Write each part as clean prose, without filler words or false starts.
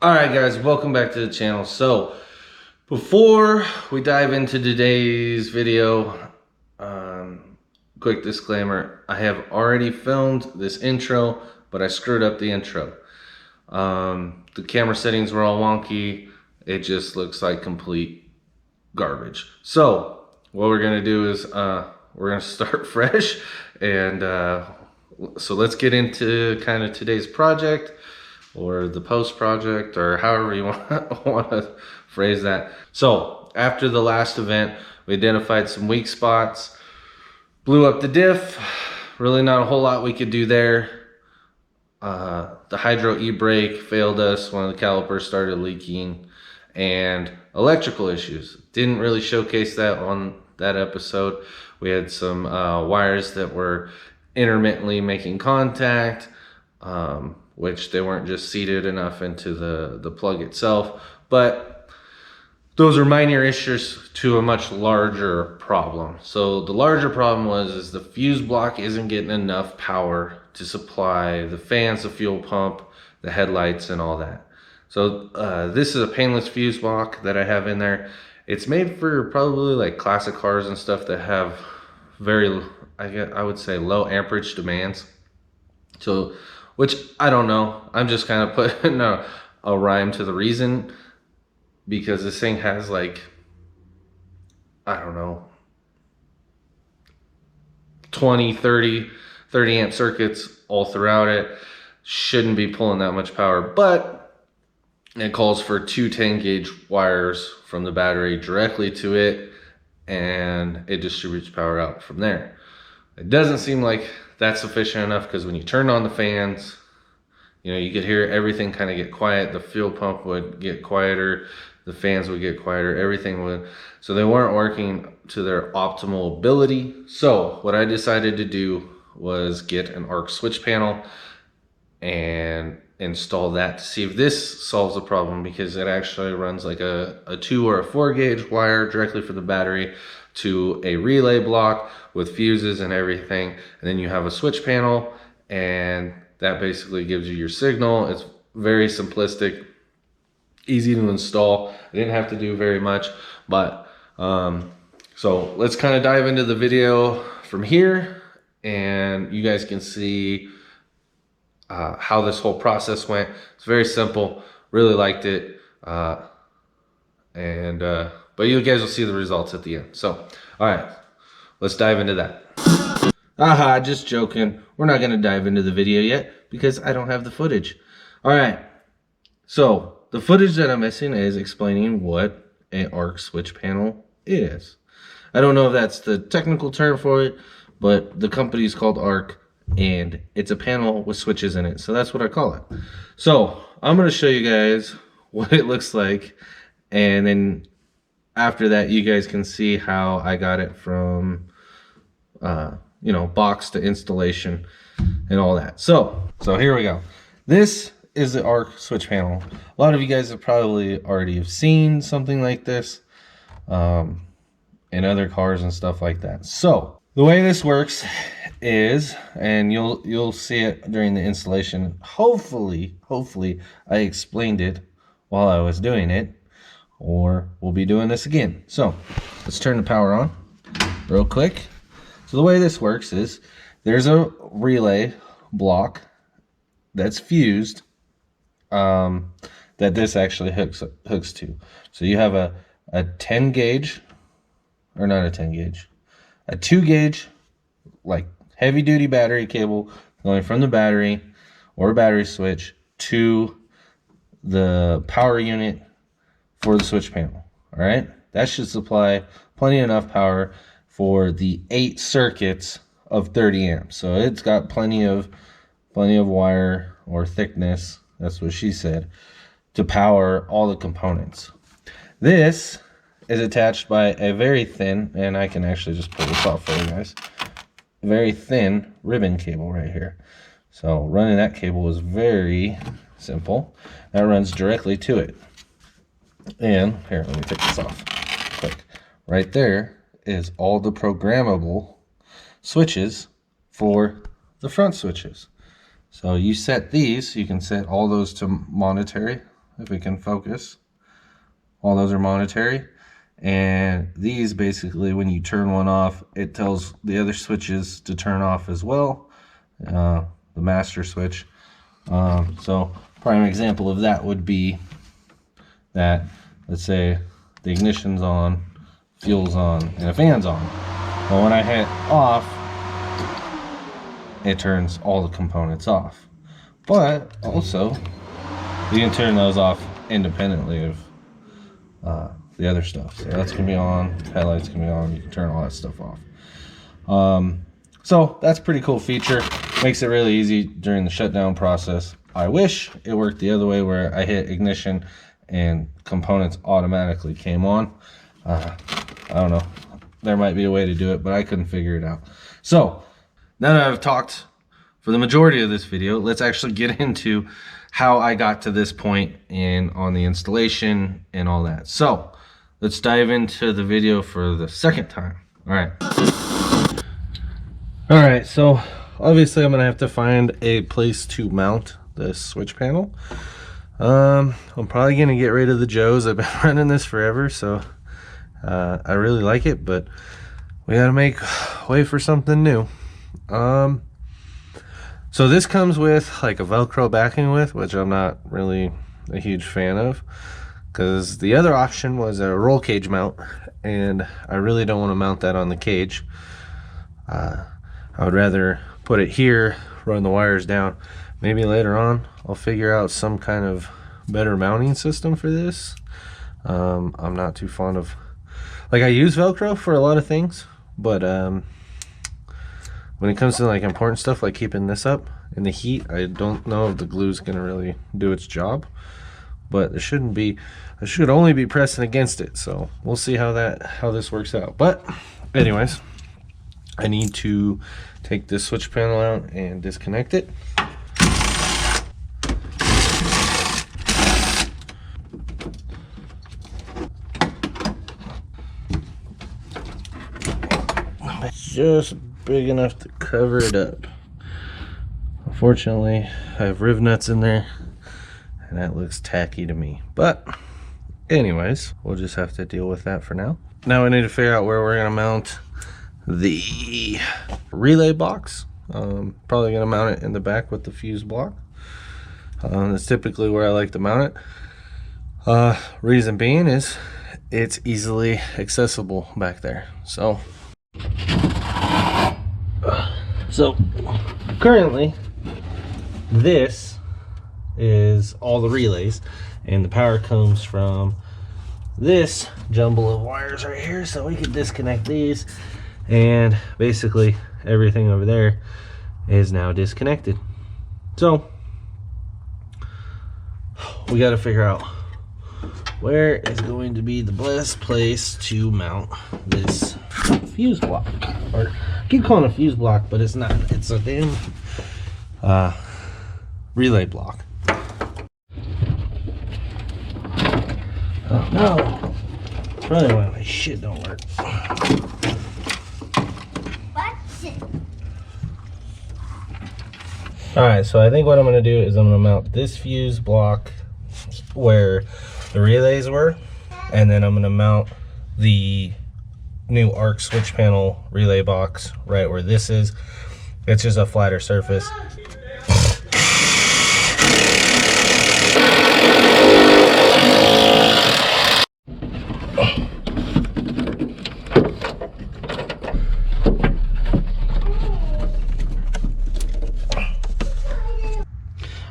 Alright guys, welcome back to the channel. So, before we dive into today's video, quick disclaimer, I have already filmed this intro, but I screwed up the intro. The camera settings were all wonky. It just looks like complete garbage. So, what we're going to do is we're going to start fresh, and so let's get into kind of today's project, or the post project, or however you want to phrase that. So after the last event, we identified some weak spots, blew up the diff. Really not a whole lot we could do there. The hydro e-brake failed us when the caliper started leaking, and electrical issues. Didn't really showcase that on that episode. We had some wires that were intermittently making contact, which they weren't just seated enough into the plug itself. But those are minor issues to a much larger problem. So the larger problem is the fuse block isn't getting enough power to supply the fans, the fuel pump, the headlights, and all that. So this is a painless fuse block that I have in there. It's made for probably like classic cars and stuff that have very, I would say, low amperage demands. So, which I don't know. I'm just kind of putting a rhyme to the reason, because this thing has like, I don't know, 20, 30 amp circuits all throughout it. Shouldn't be pulling that much power, but it calls for 2 10-gauge wires from the battery directly to it, and it distributes power out from there. It doesn't seem like that's sufficient enough, because when you turn on the fans, you know, you could hear everything kind of get quiet. The fuel pump would get quieter, the fans would get quieter, everything would. So they weren't working to their optimal ability. So what I decided to do was get an arc switch panel and install that to see if this solves the problem, because it actually runs like a 2 or a 4-gauge wire directly from the battery to a relay block with fuses and everything, and then you have a switch panel, and that basically gives you your signal. It's very simplistic, easy to install. I didn't have to do very much, but so let's kind of dive into the video from here, and you guys can see how this whole process went. It's very simple. Really liked it, but you guys will see the results at the end. So, all right, let's dive into that. Aha, just joking. We're not going to dive into the video yet because I don't have the footage. All right, so the footage that I'm missing is explaining what an arc switch panel is. I don't know if that's the technical term for it, but the company is called Arc, and it's a panel with switches in it, so that's what I call it. So I'm going to show you guys what it looks like, and then after that you guys can see how I got it from you know, box to installation and all that. So here we go. This is the arc switch panel. A lot of you guys have probably already have seen something like this in other cars and stuff like that. So the way this works is, and you'll see it during the installation. Hopefully I explained it while I was doing it, or we'll be doing this again. So let's turn the power on real quick. So the way this works is there's a relay block that's fused that this actually hooks to. So you have a 10 gauge, or not a 10 gauge, a 2 gauge like heavy duty battery cable going from the battery or battery switch to the power unit for the switch panel. All right, that should supply plenty enough power for the 8 circuits of 30 amps. So it's got plenty of wire or thickness, that's what she said, to power all the components. This is attached by a very thin, and I can actually just pull this off for you guys, very thin ribbon cable right here. So running that cable is very simple. That runs directly to it. And here, let me take this off quick. Right there is all the programmable switches for the front switches. So you set these, you can set all those to monetary if it can focus. All those are monetary. And these basically, when you turn one off, it tells the other switches to turn off as well. The master switch. So prime example of that would be that, let's say the ignition's on, fuel's on, and the fan's on. Well, when I hit off, it turns all the components off. But also, you can turn those off independently of the other stuff. So that's gonna be on, headlights can be on, you can turn all that stuff off. So that's a pretty cool feature. Makes it really easy during the shutdown process. I wish it worked the other way where I hit ignition and components automatically came on. I don't know. There might be a way to do it, but I couldn't figure it out. So now that I've talked for the majority of this video, let's actually get into how I got to this point and on the installation and all that. So let's dive into the video for the second time. All right, so obviously I'm gonna have to find a place to mount this switch panel. I'm probably gonna get rid of the Joes. I've been running this forever, so I really like it, but we gotta make way for something new. So this comes with like a Velcro backing with, which I'm not really a huge fan of, because the other option was a roll cage mount, and I really don't want to mount that on the cage. I would rather put it here, run the wires down. Maybe later on I'll figure out some kind of better mounting system for this. I'm not too fond of, like, I use Velcro for a lot of things, but when it comes to like important stuff like keeping this up in the heat, I don't know if the glue's gonna really do its job. But there shouldn't be, I should only be pressing against it, so we'll see how this works out. But anyways, I need to take this switch panel out and disconnect it. Just big enough to cover it up. Unfortunately, I have riv nuts in there, and that looks tacky to me. But anyways, we'll just have to deal with that for now. Now I need to figure out where we're gonna mount the relay box. Probably gonna mount it in the back with the fuse block. That's typically where I like to mount it. Reason being is it's easily accessible back there. So currently this is all the relays, and the power comes from this jumble of wires right here. So we can disconnect these, and basically everything over there is now disconnected. So we got to figure out where is going to be the best place to mount this fuse block. Or I keep calling it a fuse block, but it's not. It's a damn relay block. Oh no! Probably why my shit don't work. Alright, so I think what I'm going to do is I'm going to mount this fuse block where the relays were, and then I'm going to mount the new arc switch panel relay box right where this is. It's just a flatter surface.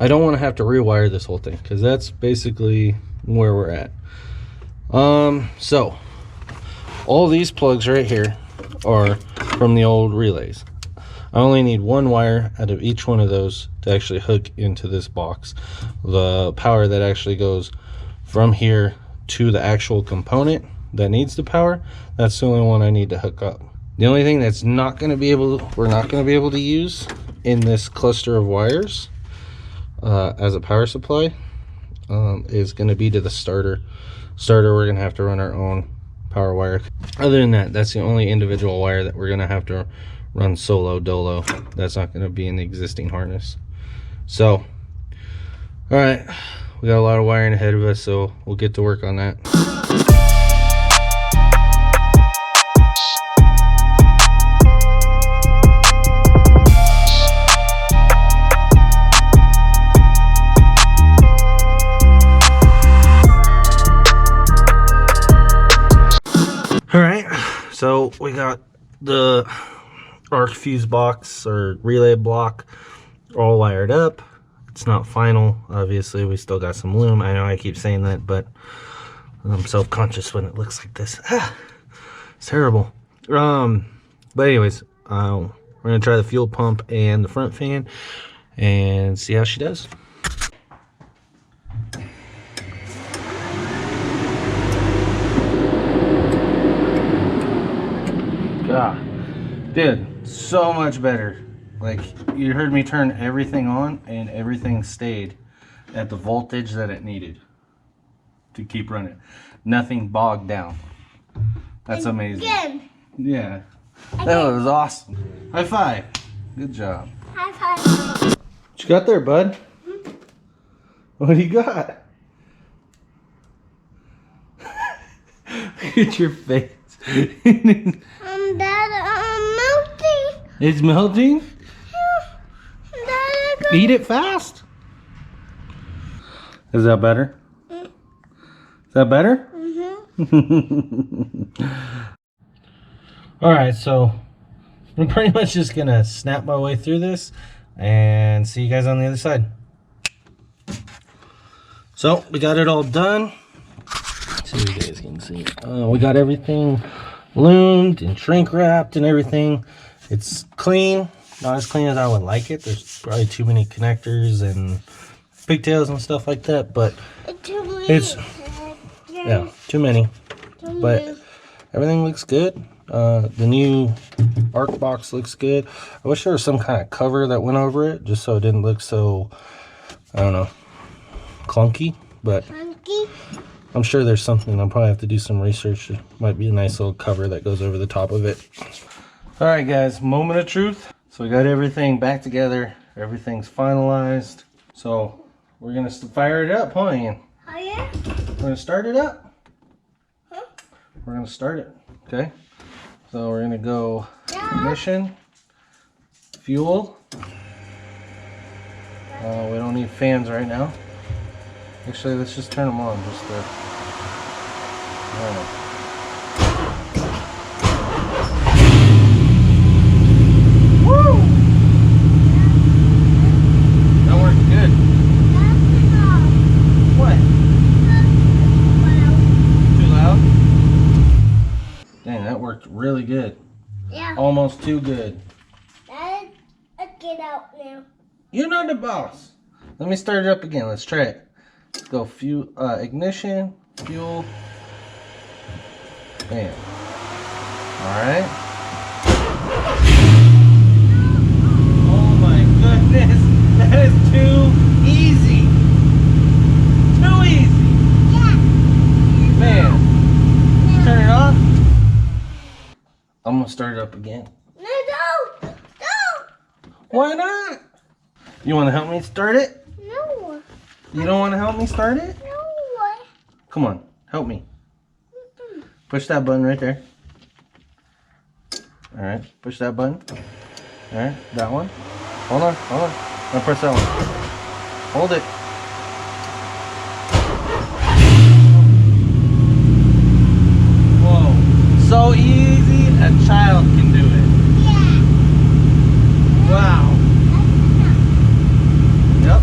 I don't want to have to rewire this whole thing, because that's basically where we're at. So all these plugs right here are from the old relays. I only need one wire out of each one of those to actually hook into this box. The power that actually goes from here to the actual component that needs the power, that's the only one I need to hook up. The only thing that's not going to be able, we're not going to be able to use in this cluster of wires as a power supply is going to be to the starter. We're going to have to run our own power wire. Other than that, that's the only individual wire that we're going to have to run solo dolo. That's not going to be in the existing harness. So all right, we got a lot of wiring ahead of us, so we'll get to work on that. All right, so we got the arc fuse box or relay block all wired up. It's not final, obviously. We still got some loom. I know I keep saying that, but I'm self-conscious when it looks like this. It's terrible. But anyways, we're gonna try the fuel pump and the front fan and see how she does. God, dude, so much better. Like, you heard me turn everything on and everything stayed at the voltage that it needed to keep running. Nothing bogged down. That's amazing. Again. Yeah, that was awesome. High five. Good job. High five. What you got there, bud? What do you got? Look at your face. Dad, melting. It's melting? Yeah. Dad, Eat it fast. Is that better? Is that better? Mm-hmm. All right, so I'm pretty much just gonna snap my way through this and see you guys on the other side. So we got it all done. So you guys can see. We got everything loomed and shrink wrapped and everything. It's clean, not as clean as I would like it. There's probably too many connectors and pigtails and stuff like that, but it's yeah, too many. But everything looks good. The new arc box looks good. I wish there was some kind of cover that went over it just so it didn't look so, I don't know, clunky, but I'm sure there's something. I'll probably have to do some research. It might be a nice little cover that goes over the top of it. All right, guys, moment of truth. So we got everything back together. Everything's finalized. So we're gonna fire it up, huh, Ian? Oh, yeah? We're gonna start it up. Huh? We're gonna start it, okay? So we're gonna go ignition, fuel. We don't need fans right now. Actually, let's just turn them on just to... Alright. Woo! That worked good. What? Too loud? Dang, that worked really good. Yeah. Almost too good. Dad, get out now. You're not the boss. Let me start it up again. Let's try it. Let's go ignition, fuel, bam. Alright. Oh my goodness, that is too easy. Too easy. Yeah. Man, turn it off. I'm gonna start it up again. No, don't. Don't. Why not? You wanna help me start it? No. You don't wanna help me start it? No. Come on, help me. Push that button right there. Alright, push that button. Alright, that one. Hold on, hold on. Now press that one. Hold it. Whoa. So easy, a child can do it. Yeah. Wow. Yep.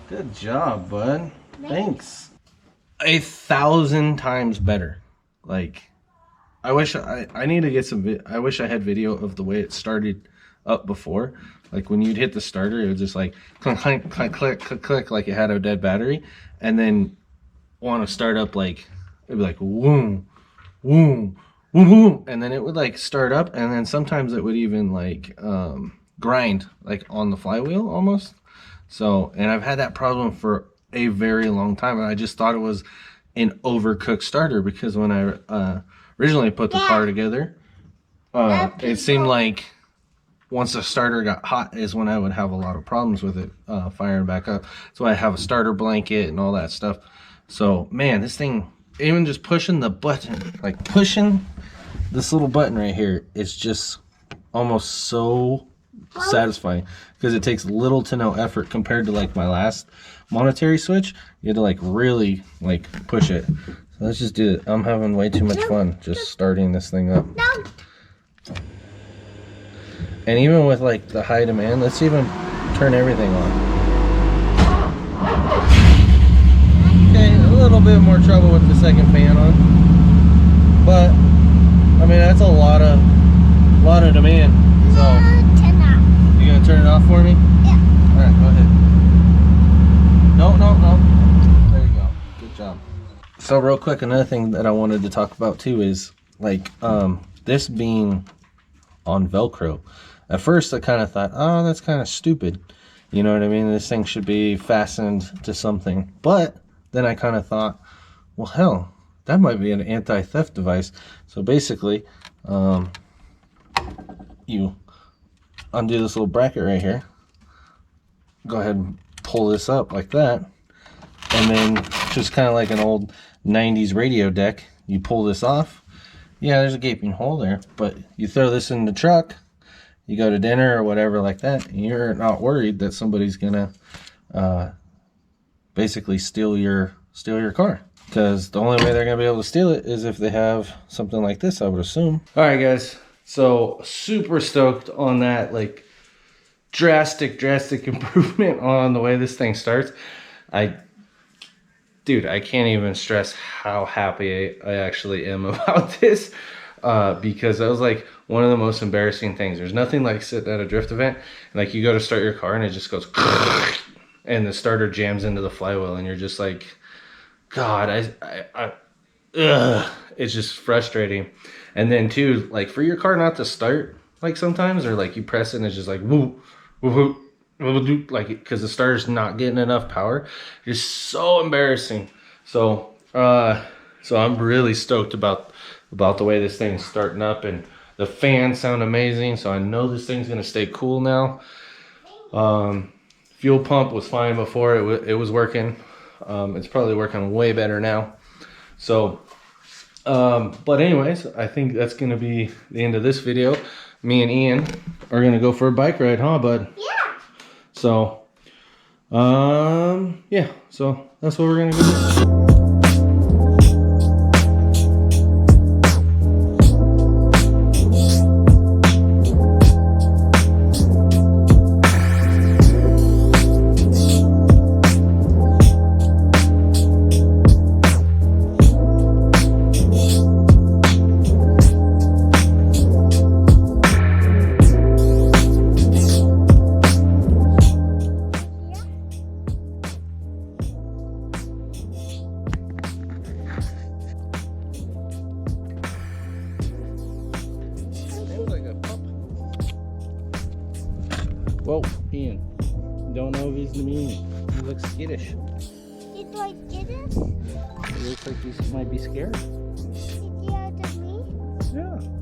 Good job, bud. Thanks. 1,000 times better. Like, I wish I need to get some I wish I had video of the way it started up before. Like when you'd hit the starter, it was just like click click click click click click, like it had a dead battery, and then want to start up, like it'd be like whoom whoom whoom whoom, and then it would like start up, and then sometimes it would even like grind like on the flywheel almost. So, and I've had that problem for a very long time, and I just thought it was an overcooked starter because when I originally put the car together, it seemed like once the starter got hot is when I would have a lot of problems with it firing back up. That's why I have a starter blanket and all that stuff. So man, this thing, even just pushing the button, like pushing this little button right here, is just almost so satisfying because it takes little to no effort compared to like my last monetary switch. You had to like really like push it. So let's just do it. I'm having way too much fun just starting this thing up. And even with like the high demand, let's even turn everything on. Okay, a little bit more trouble with the second fan on, but I mean that's a lot of demand. So you gonna turn it off for me? Yeah. All right, go ahead. No. There you go. Good job. So real quick, another thing that I wanted to talk about too is like this being on Velcro. At first I kind of thought, oh, that's kind of stupid. You know what I mean? This thing should be fastened to something. But then I kind of thought, well, hell, that might be an anti-theft device. So basically, you undo this little bracket right here. Go ahead and pull this up like that. And then just kind of like an old 90s radio deck, you pull this off. Yeah, there's a gaping hole there, but you throw this in the truck, you go to dinner or whatever like that, and you're not worried that somebody's gonna basically steal your car. Because the only way they're gonna be able to steal it is if they have something like this, I would assume. All right, guys. So super stoked on that, like drastic improvement on the way this thing starts. Dude, I can't even stress how happy I actually am about this, because that was like one of the most embarrassing things. There's nothing like sitting at a drift event and like you go to start your car and it just goes and the starter jams into the flywheel and you're just like, God, it's just frustrating. And then too, like for your car not to start, like sometimes, or like you press it and it's just like whoop, whoop, whoop, like because the starter's not getting enough power. It's so embarrassing. So I'm really stoked about the way this thing's starting up, and the fans sound amazing. So I know this thing's gonna stay cool now. Fuel pump was fine before, it was working. It's probably working way better now. So but anyways, I think that's gonna be the end of this video. Me and Ian are gonna go for a bike ride, huh, bud? Yeah. So yeah, so that's what we're gonna do. Whoa, Ian. Don't know if he's the mean. He looks skittish. Did I get it? It looks like he might be scared. Did you out of me? Yeah.